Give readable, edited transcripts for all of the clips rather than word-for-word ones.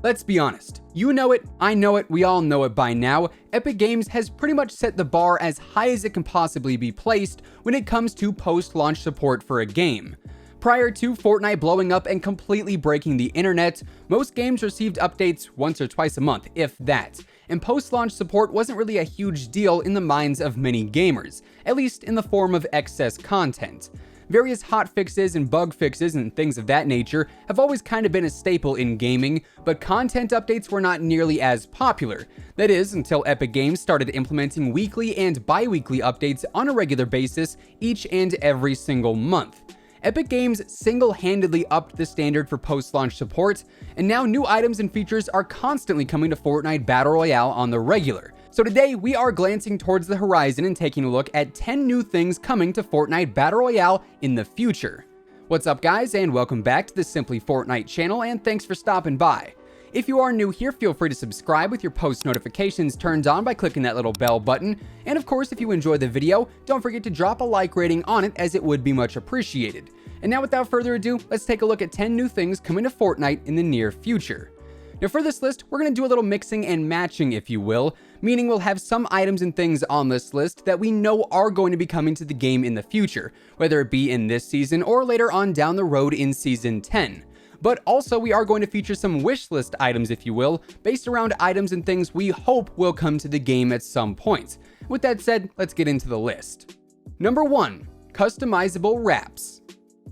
Let's be honest, you know it, I know it, we all know it by now. Epic Games has pretty much set the bar as high as it can possibly be placed when it comes to post-launch support for a game. Prior to Fortnite blowing up and completely breaking the internet, most games received updates once or twice a month, if that, and post-launch support wasn't really a huge deal in the minds of many gamers, at least in the form of excess content. Various hotfixes and bug fixes and things of that nature have always kind of been a staple in gaming, but content updates were not nearly as popular. That is, until Epic Games started implementing weekly and bi-weekly updates on a regular basis each and every single month. Epic Games single-handedly upped the standard for post-launch support, and now new items and features are constantly coming to Fortnite Battle Royale on the regular. So today, we are glancing towards the horizon and taking a look at 10 new things coming to Fortnite Battle Royale in the future. What's up guys, and welcome back to the Simply Fortnite channel, and thanks for stopping by. If you are new here, feel free to subscribe with your post notifications turned on by clicking that little bell button. And of course, if you enjoy the video, don't forget to drop a like rating on it, as it would be much appreciated. And now without further ado, let's take a look at 10 new things coming to Fortnite in the near future. Now for this list, we're going to do a little mixing and matching, if you will, meaning we'll have some items and things on this list that we know are going to be coming to the game in the future, whether it be in this season or later on down the road in Season 10. But also we are going to feature some wish list items, if you will, based around items and things we hope will come to the game at some point. With that said, let's get into the list. Number 1. Customizable Wraps.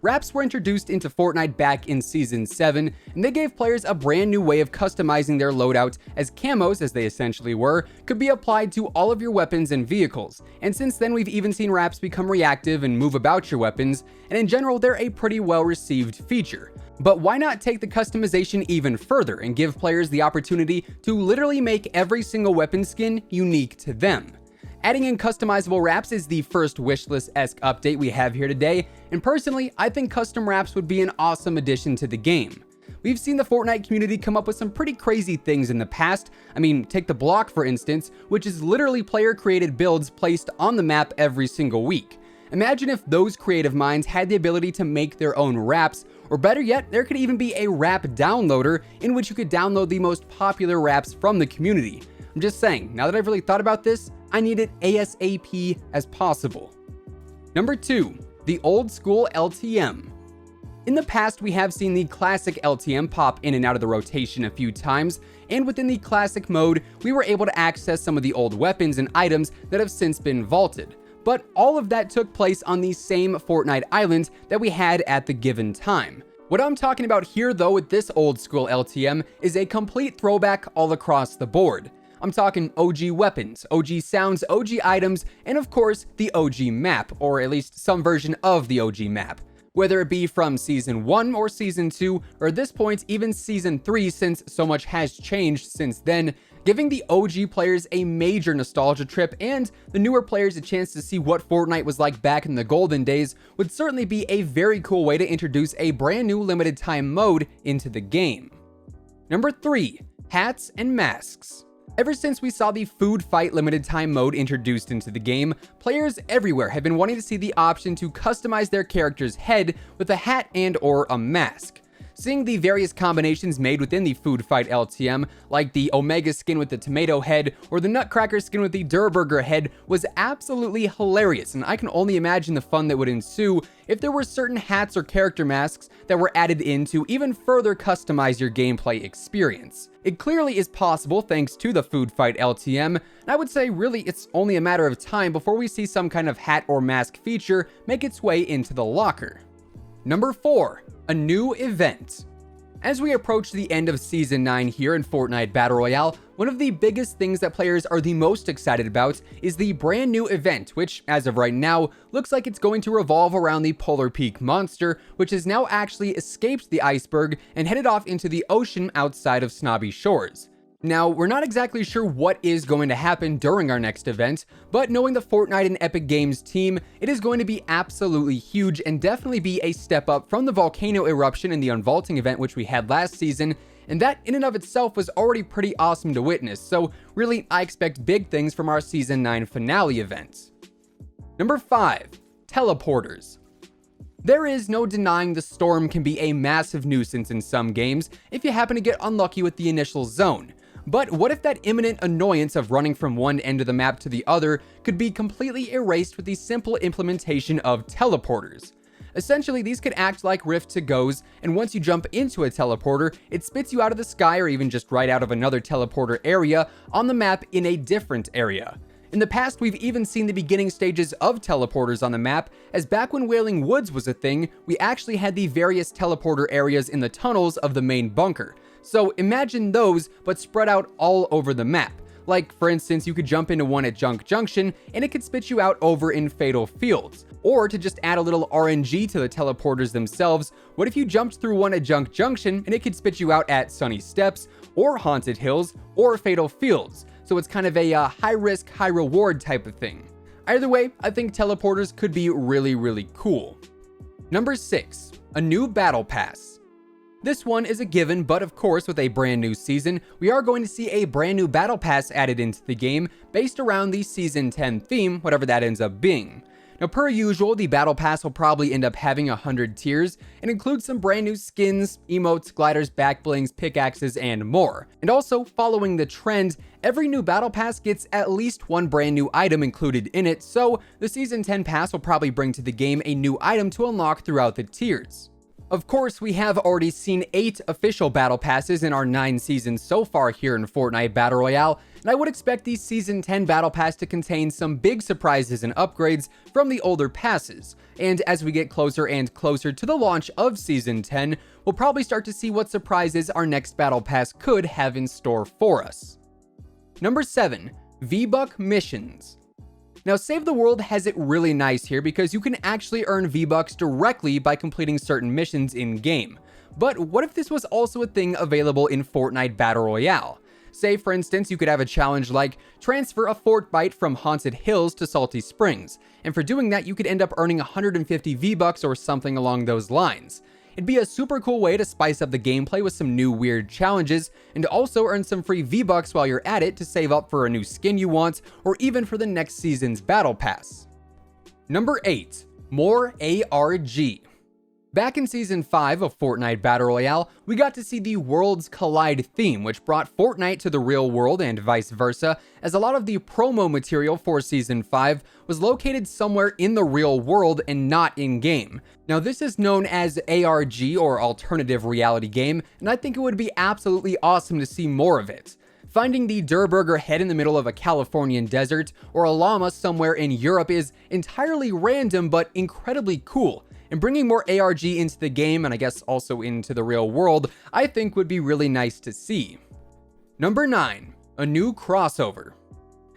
Wraps were introduced into Fortnite back in Season 7, and they gave players a brand new way of customizing their loadout, as camos, as they essentially were, could be applied to all of your weapons and vehicles. And since then, we've even seen wraps become reactive and move about your weapons, and in general, they're a pretty well-received feature. But why not take the customization even further and give players the opportunity to literally make every single weapon skin unique to them? Adding in customizable wraps is the first wishlist-esque update we have here today, and personally, I think custom wraps would be an awesome addition to the game. We've seen the Fortnite community come up with some pretty crazy things in the past. I mean, take the block for instance, which is literally player-created builds placed on the map every single week. Imagine if those creative minds had the ability to make their own wraps, or better yet, there could even be a wrap downloader in which you could download the most popular wraps from the community. I'm just saying, now that I've really thought about this, I need it ASAP as possible. Number 2. The Old School LTM. In the past, we have seen the classic LTM pop in and out of the rotation a few times, and within the classic mode, we were able to access some of the old weapons and items that have since been vaulted. But all of that took place on the same Fortnite island that we had at the given time. What I'm talking about here though with this Old School LTM is a complete throwback all across the board. I'm talking OG weapons, OG sounds, OG items, and of course, the OG map, or at least some version of the OG map. Whether it be from Season 1 or Season 2, or at this point, even Season 3, since so much has changed since then, giving the OG players a major nostalgia trip and the newer players a chance to see what Fortnite was like back in the golden days would certainly be a very cool way to introduce a brand new limited time mode into the game. Number 3. Hats and masks. Ever since we saw the Food Fight limited time mode introduced into the game, players everywhere have been wanting to see the option to customize their character's head with a hat and or a mask. Seeing the various combinations made within the Food Fight LTM, like the Omega skin with the tomato head or the Nutcracker skin with the Durburger head, was absolutely hilarious, and I can only imagine the fun that would ensue if there were certain hats or character masks that were added in to even further customize your gameplay experience. It clearly is possible thanks to the Food Fight LTM, and I would say really it's only a matter of time before we see some kind of hat or mask feature make its way into the locker. Number 4. A new event. As we approach the end of Season 9 here in Fortnite Battle Royale, one of the biggest things that players are the most excited about is the brand new event, which, as of right now, looks like it's going to revolve around the Polar Peak monster, which has now actually escaped the iceberg and headed off into the ocean outside of Snobby Shores. Now, we're not exactly sure what is going to happen during our next event, but knowing the Fortnite and Epic Games team, it is going to be absolutely huge and definitely be a step up from the volcano eruption in the unvaulting event which we had last season, and that in and of itself was already pretty awesome to witness, so really I expect big things from our Season 9 finale event. Number 5. Teleporters. There is no denying the storm can be a massive nuisance in some games if you happen to get unlucky with the initial zone. But what if that imminent annoyance of running from one end of the map to the other could be completely erased with the simple implementation of teleporters? Essentially, these could act like Rift to Go's, and once you jump into a teleporter, it spits you out of the sky or even just right out of another teleporter area on the map in a different area. In the past, we've even seen the beginning stages of teleporters on the map, as back when Wailing Woods was a thing, we actually had the various teleporter areas in the tunnels of the main bunker. So imagine those, but spread out all over the map. Like, for instance, you could jump into one at Junk Junction, and it could spit you out over in Fatal Fields. Or to just add a little RNG to the teleporters themselves, what if you jumped through one at Junk Junction, and it could spit you out at Sunny Steps, or Haunted Hills, or Fatal Fields? So it's kind of a high risk, high reward type of thing. Either way, I think teleporters could be really, really cool. Number 6, a new battle pass. This one is a given, but of course with a brand new season, we are going to see a brand new battle pass added into the game based around the Season 10 theme, whatever that ends up being. Now, per usual, the battle pass will probably end up having 100 tiers and include some brand new skins, emotes, gliders, backblings, pickaxes, and more. And also, following the trend, every new battle pass gets at least one brand new item included in it, so the Season 10 pass will probably bring to the game a new item to unlock throughout the tiers. Of course, we have already seen 8 official battle passes in our 9 seasons so far here in Fortnite Battle Royale, and I would expect the Season 10 battle pass to contain some big surprises and upgrades from the older passes. And as we get closer and closer to the launch of Season 10, we'll probably start to see what surprises our next battle pass could have in store for us. Number 7, VBuck Missions. Now, Save the World has it really nice here because you can actually earn V-Bucks directly by completing certain missions in-game. But what if this was also a thing available in Fortnite Battle Royale? Say, for instance, you could have a challenge like transfer a fort bite from Haunted Hills to Salty Springs, and for doing that, you could end up earning 150 V-Bucks or something along those lines. It'd be a super cool way to spice up the gameplay with some new weird challenges, and also earn some free V-Bucks while you're at it to save up for a new skin you want, or even for the next season's Battle Pass. Number 8, more ARG. Back in Season 5 of Fortnite Battle Royale, we got to see the Worlds Collide theme, which brought Fortnite to the real world and vice versa, as a lot of the promo material for Season 5 was located somewhere in the real world and not in-game. Now, this is known as ARG, or Alternative Reality Game, and I think it would be absolutely awesome to see more of it. Finding the Durburger head in the middle of a Californian desert, or a llama somewhere in Europe is entirely random but incredibly cool. And bringing more ARG into the game, and I guess also into the real world, I think would be really nice to see. Number 9, a new crossover.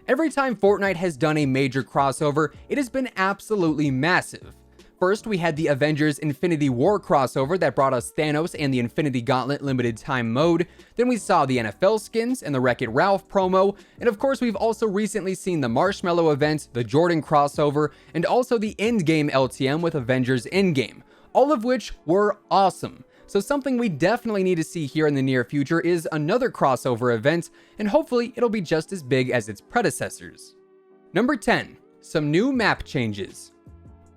Every time Fortnite has done a major crossover, it has been absolutely massive. First, we had the Avengers Infinity War crossover that brought us Thanos and the Infinity Gauntlet limited time mode. Then we saw the NFL skins and the Wreck-It Ralph promo. And of course, we've also recently seen the Marshmallow event, the Jordan crossover, and also the Endgame LTM with Avengers Endgame. All of which were awesome. So something we definitely need to see here in the near future is another crossover event, and hopefully it'll be just as big as its predecessors. Number 10, some new map changes.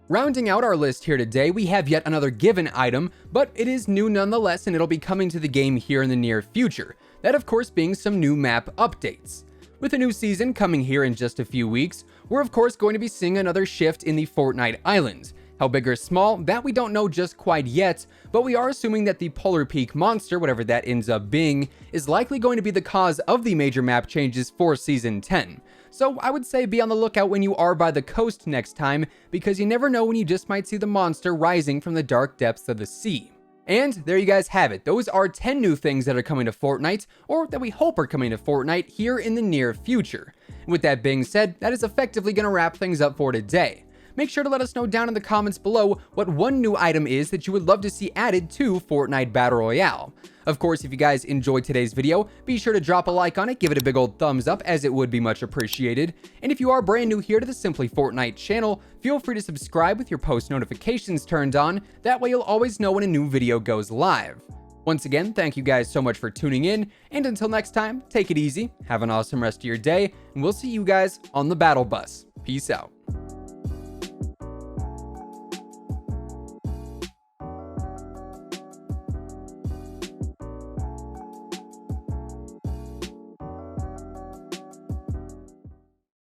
Rounding out our list here today, we have yet another given item, but it is new nonetheless, and it'll be coming to the game here in the near future. That, of course, being some new map updates. With a new season coming here in just a few weeks, we're of course going to be seeing another shift in the Fortnite Islands. How big or small, that we don't know just quite yet, but we are assuming that the Polar Peak monster, whatever that ends up being, is likely going to be the cause of the major map changes for Season 10. So I would say be on the lookout when you are by the coast next time, because you never know when you just might see the monster rising from the dark depths of the sea. And there you guys have it. Those are 10 new things that are coming to Fortnite, or that we hope are coming to Fortnite here in the near future. And with that being said, that is effectively going to wrap things up for today. Make sure to let us know down in the comments below what one new item is that you would love to see added to Fortnite Battle Royale. Of course, if you guys enjoyed today's video, be sure to drop a like on it, give it a big old thumbs up, as it would be much appreciated. And if you are brand new here to the Simply Fortnite channel, feel free to subscribe with your post notifications turned on. That way you'll always know when a new video goes live. Once again, thank you guys so much for tuning in, and until next time, take it easy, have an awesome rest of your day, and we'll see you guys on the battle bus. Peace out.